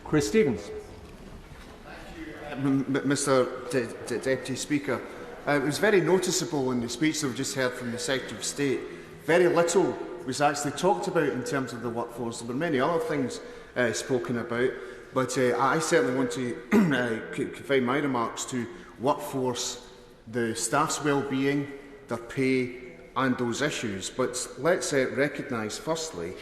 Chris Stevens. Mr Deputy Speaker, it was very noticeable in the speech that we just heard from the Secretary of State. Very little was actually talked about in terms of the workforce. There were many other things spoken about, but I certainly want to confine my remarks to workforce, the staff's well-being, their pay and those issues. But let's recognise firstly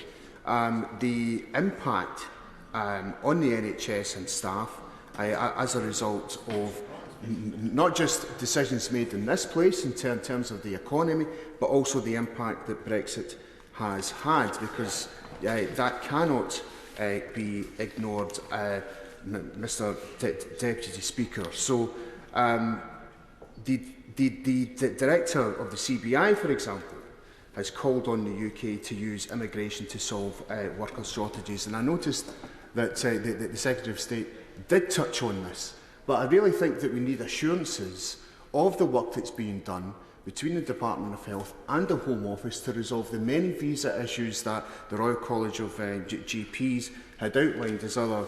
the impact on the NHS and staff as a result of not just decisions made in this place in terms of the economy, but also the impact that Brexit has had, because that cannot be ignored, Mr Deputy Speaker. So the Director of the CBI, for example, has called on the UK to use immigration to solve worker shortages, and I noticed that the Secretary of State did touch on this, but I really think that we need assurances of the work that's being done between the Department of Health and the Home Office to resolve the many visa issues that the Royal College of GPs had outlined, as other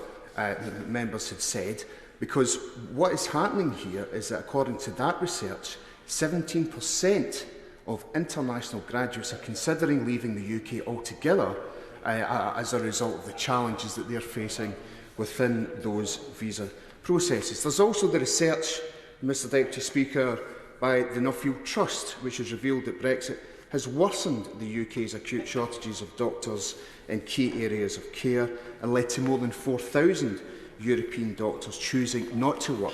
members had said, because what is happening here is that, according to that research, 17% of international graduates are considering leaving the UK altogether as a result of the challenges that they're facing within those visa processes. There's also the research, Mr Deputy Speaker, by the Nuffield Trust, which has revealed that Brexit has worsened the UK's acute shortages of doctors in key areas of care and led to more than 4,000 European doctors choosing not to work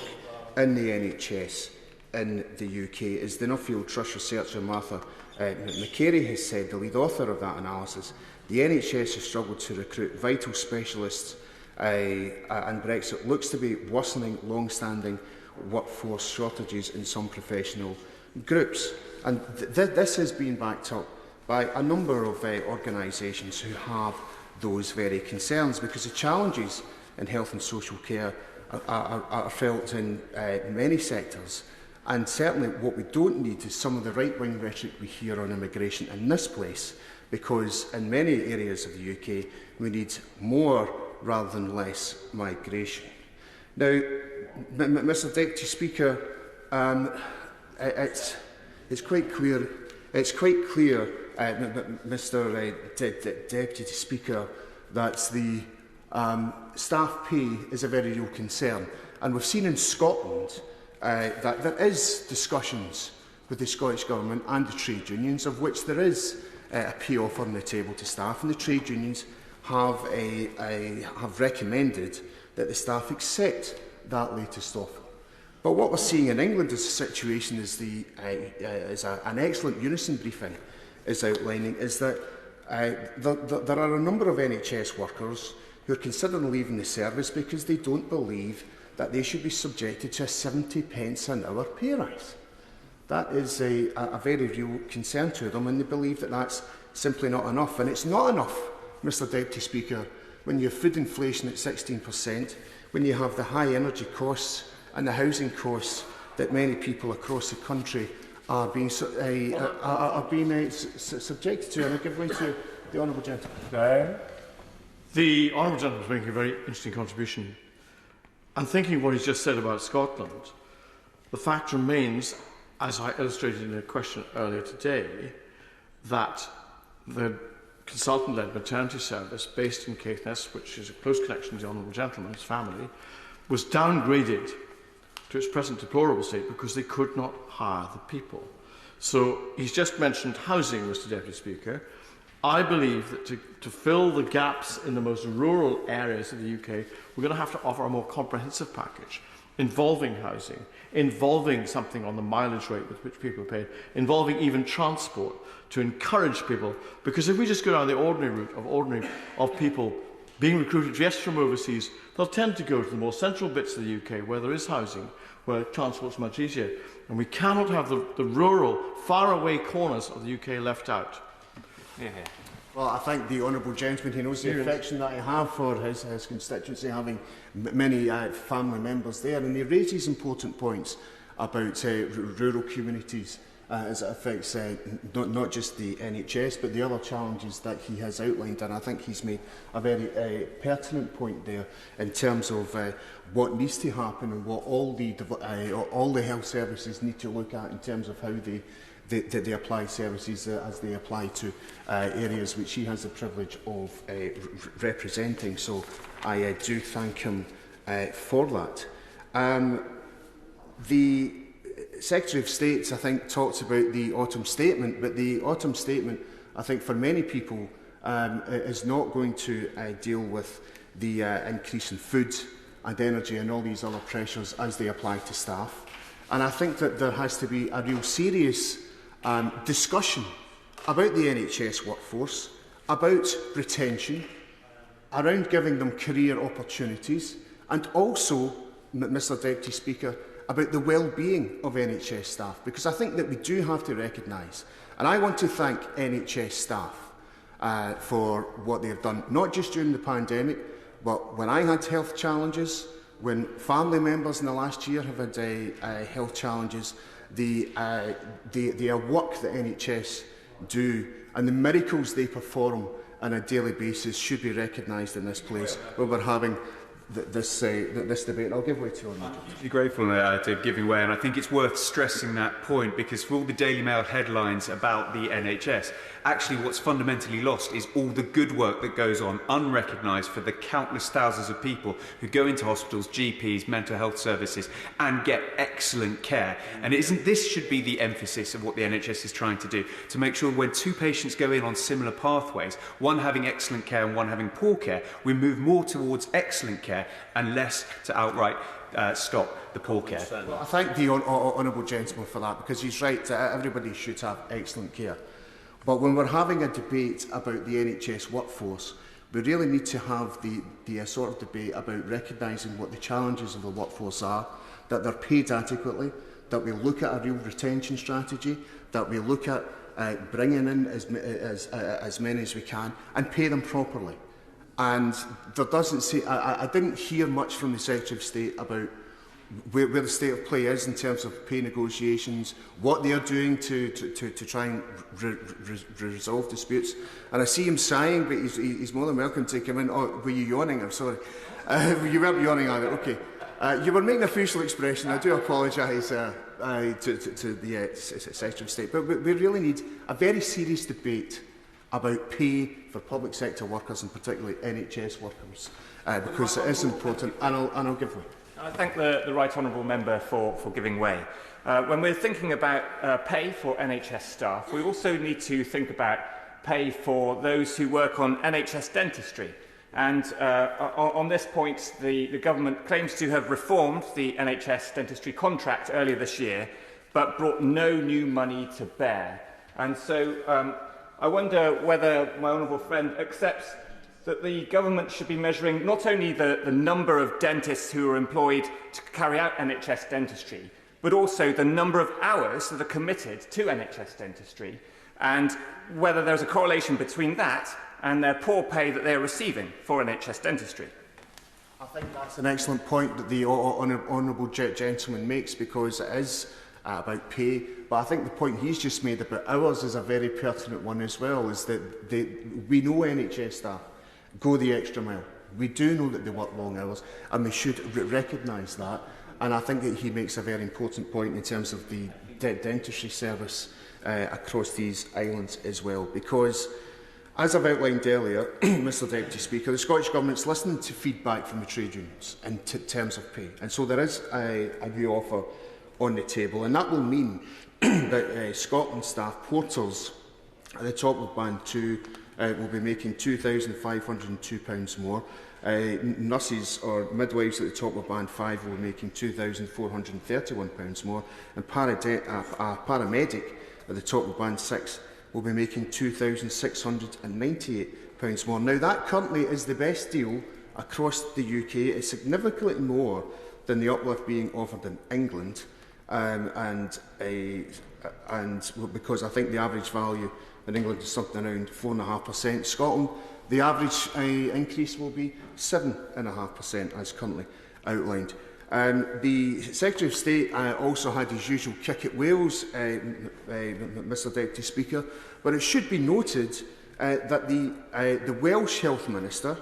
in the NHS in the UK. As the Nuffield Trust researcher Martha McCary has said, the lead author of that analysis, the NHS has struggled to recruit vital specialists and Brexit looks to be worsening long-standing workforce shortages in some professional groups. And this has been backed up by a number of organisations who have those very concerns, because the challenges in health and social care are felt in many sectors. And certainly what we don't need is some of the right-wing rhetoric we hear on immigration in this place, because in many areas of the UK we need more rather than less migration. Now, Mr Deputy Speaker, it's quite clear, Mr Deputy Speaker, that the staff pay is a very real concern. And we've seen in Scotland that there is discussions with the Scottish Government and the trade unions, of which there is a pay offer on the table to staff, and the trade unions have recommended that the staff accept that latest offer. But what we're seeing in England as a situation is an excellent Unison briefing is outlining, is that there are a number of NHS workers who are considering leaving the service because they don't believe that they should be subjected to a 70 pence an hour pay rise. That is a very real concern to them, and they believe that that's simply not enough. And it's not enough, Mr Deputy Speaker, when you have food inflation at 16%, when you have the high energy costs and the housing costs that many people across the country are being subjected to. And I give way to the honourable gentleman. The honourable gentleman is making a very interesting contribution. And thinking what he's just said about Scotland, the fact remains, as I illustrated in a question earlier today, that the consultant-led maternity service based in Caithness, which is a close connection to the honourable gentleman's family, was downgraded to its present deplorable state because they could not hire the people. So he's just mentioned housing, Mr Deputy Speaker. I believe that to fill the gaps in the most rural areas of the UK, we're going to have to offer a more comprehensive package involving housing, involving something on the mileage rate with which people are paid, involving even transport to encourage people. Because if we just go down the ordinary route of people being recruited, yes, from overseas, they'll tend to go to the more central bits of the UK where there is housing, where transport's much easier. And we cannot have the rural, faraway corners of the UK left out. Well, I thank the honourable gentleman. He knows the affection that I have for his constituency, having many family members there, and he raises important points about rural communities as it affects not just the NHS but the other challenges that he has outlined, and I think he's made a very pertinent point there in terms of what needs to happen and what all the health services need to look at in terms of how they apply services as they apply to areas which he has the privilege of representing. So I do thank him for that. The Secretary of State, I think, talks about the autumn statement, but the autumn statement, I think, for many people is not going to deal with the increase in food and energy and all these other pressures as they apply to staff. And I think that there has to be a real serious discussion about the NHS workforce, about retention, around giving them career opportunities, and also, Mr Deputy Speaker, about the well-being of NHS staff, because I think that we do have to recognise, and I want to thank NHS staff for what they have done, not just during the pandemic, but when I had health challenges, when family members in the last year have had health challenges, the work that NHS do and the miracles they perform on a daily basis should be recognised in this place where we're having this debate. I'll give way to you on that. I'm grateful to giving way, and I think it's worth stressing that point, because for all the Daily Mail headlines about the NHS, actually what's fundamentally lost is all the good work that goes on unrecognised for the countless thousands of people who go into hospitals, GPs, mental health services and get excellent care. And this should be the emphasis of what the NHS is trying to do, to make sure when two patients go in on similar pathways, one having excellent care and one having poor care, we move more towards excellent care and less to outright stop the poor care. Well, I thank the honourable gentleman for that, because he's right, everybody should have excellent care. But when we're having a debate about the NHS workforce, we really need to have the sort of debate about recognising what the challenges of the workforce are, that they're paid adequately, that we look at a real retention strategy, that we look at bringing in as many as we can and pay them properly. And there doesn't say, I didn't hear much from the Secretary of State about where the state of play is in terms of pay negotiations, what they are doing to try and resolve disputes. And I see him sighing, but he's more than welcome to come in. Oh, were you yawning? I'm sorry. You weren't yawning either. Okay. You were making a facial expression. I do apologise to the Secretary of State. But we really need a very serious debate about pay for public sector workers, and particularly NHS workers, because it is important. And I'll give way. I thank the Right Honourable Member for giving way. When we're thinking about pay for NHS staff, we also need to think about pay for those who work on NHS dentistry. And on this point, the government claims to have reformed the NHS dentistry contract earlier this year, but brought no new money to bear. And so I wonder whether my honourable friend accepts that the government should be measuring not only the number of dentists who are employed to carry out NHS dentistry, but also the number of hours that are committed to NHS dentistry, and whether there's a correlation between that and their poor pay that they're receiving for NHS dentistry. I think that's an excellent point that the honourable gentleman makes, because it is about pay. But I think the point he's just made about hours is a very pertinent one as well, is that we know NHS staff go the extra mile. We do know that they work long hours, and we should recognise that. And I think that he makes a very important point in terms of the dentistry service across these islands as well, because, as I've outlined earlier, Mr Deputy Speaker, the Scottish Government's listening to feedback from the trade unions in terms of pay. And so there is a new offer on the table, and that will mean that Scotland staff, porters at the top of Band 2, will be making £2,502 more. Nurses or midwives at the top of Band 5 will be making £2,431 more. And paramedic at the top of Band 6 will be making £2,698 more. Now, that currently is the best deal across the UK. It's significantly more than the uplift being offered in England, and because I think the average value in England is something around 4.5%. Scotland, the average increase will be 7.5%, as currently outlined. The Secretary of State also had his usual kick at Wales, Mr Deputy Speaker, but it should be noted that the Welsh Health Minister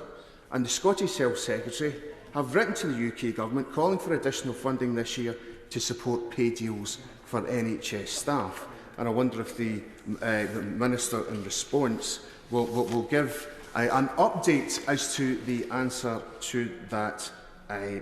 and the Scottish Health Secretary have written to the UK Government calling for additional funding this year to support pay deals for NHS staff. And I wonder if the Minister in response will give an update as to the answer to that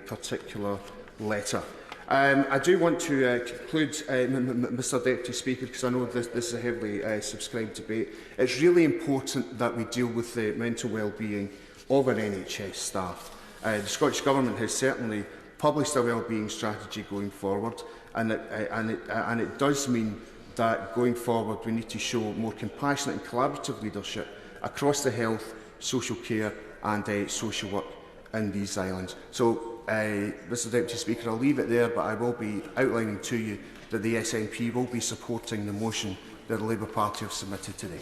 particular letter. I do want to conclude, Mr Deputy Speaker, because I know this is a heavily subscribed debate. It's really important that we deal with the mental well-being of our NHS staff. The Scottish Government has certainly published a wellbeing strategy going forward, and it does mean that going forward we need to show more compassionate and collaborative leadership across the health, social care and social work in these islands. So, Mr Deputy Speaker, I'll leave it there, but I will be outlining to you that the SNP will be supporting the motion that the Labour Party have submitted today.